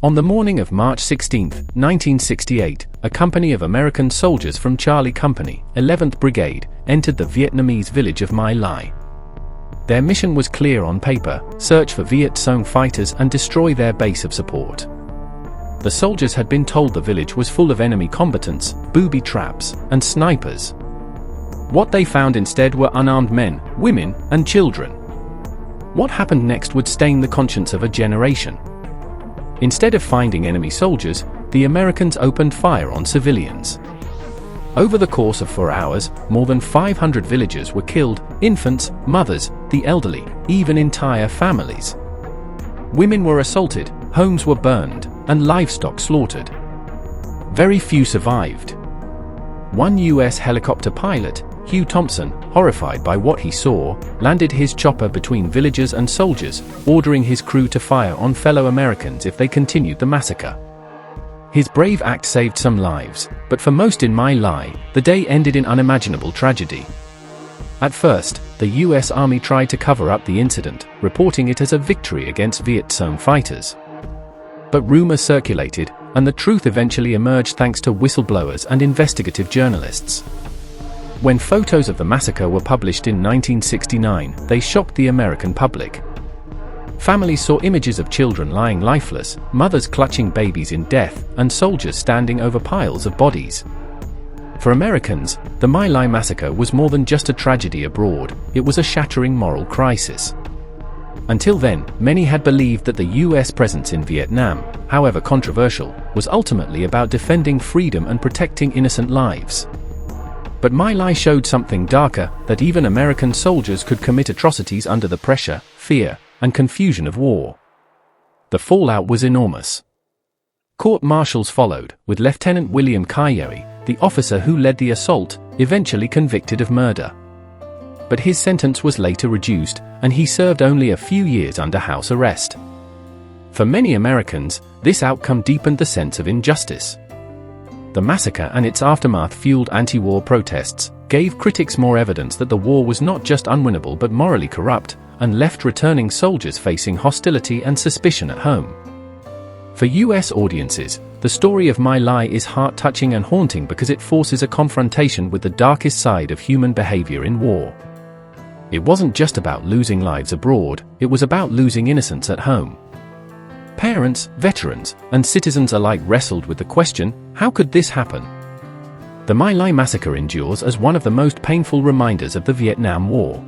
On the morning of March 16, 1968, a company of American soldiers from Charlie Company, 11th Brigade, entered the Vietnamese village of My Lai. Their mission was clear on paper: search for Viet Cong fighters and destroy their base of support. The soldiers had been told the village was full of enemy combatants, booby traps, and snipers. What they found instead were unarmed men, women, and children. What happened next would stain the conscience of a generation. Instead of finding enemy soldiers, the Americans opened fire on civilians. Over the course of 4 hours, more than 500 villagers were killed: infants, mothers, the elderly, even entire families. Women were assaulted, homes were burned, and livestock slaughtered. Very few survived. One U.S. helicopter pilot, Hugh Thompson, horrified by what he saw, landed his chopper between villagers and soldiers, ordering his crew to fire on fellow Americans if they continued the massacre. His brave act saved some lives, but for most in My Lai, the day ended in unimaginable tragedy. At first, the U.S. Army tried to cover up the incident, reporting it as a victory against Viet Cong fighters. But rumors circulated, and the truth eventually emerged thanks to whistleblowers and investigative journalists. When photos of the massacre were published in 1969, they shocked the American public. Families saw images of children lying lifeless, mothers clutching babies in death, and soldiers standing over piles of bodies. For Americans, the My Lai massacre was more than just a tragedy abroad, it was a shattering moral crisis. Until then, many had believed that the U.S. presence in Vietnam, however controversial, was ultimately about defending freedom and protecting innocent lives. But My Lai showed something darker: that even American soldiers could commit atrocities under the pressure, fear, and confusion of war. The fallout was enormous. Court-martials followed, with Lieutenant William Kaioi, the officer who led the assault, eventually convicted of murder. But his sentence was later reduced, and he served only a few years under house arrest. For many Americans, this outcome deepened the sense of injustice. The massacre and its aftermath fueled anti-war protests, gave critics more evidence that the war was not just unwinnable but morally corrupt, and left returning soldiers facing hostility and suspicion at home. For U.S. audiences, the story of My Lai is heart-touching and haunting because it forces a confrontation with the darkest side of human behavior in war. It wasn't just about losing lives abroad, it was about losing innocence at home. Parents, veterans, and citizens alike wrestled with the question: how could this happen? The My Lai massacre endures as one of the most painful reminders of the Vietnam War.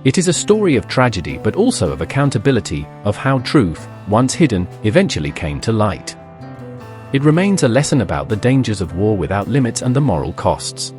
It is a story of tragedy but also of accountability, of how truth, once hidden, eventually came to light. It remains a lesson about the dangers of war without limits and the moral costs.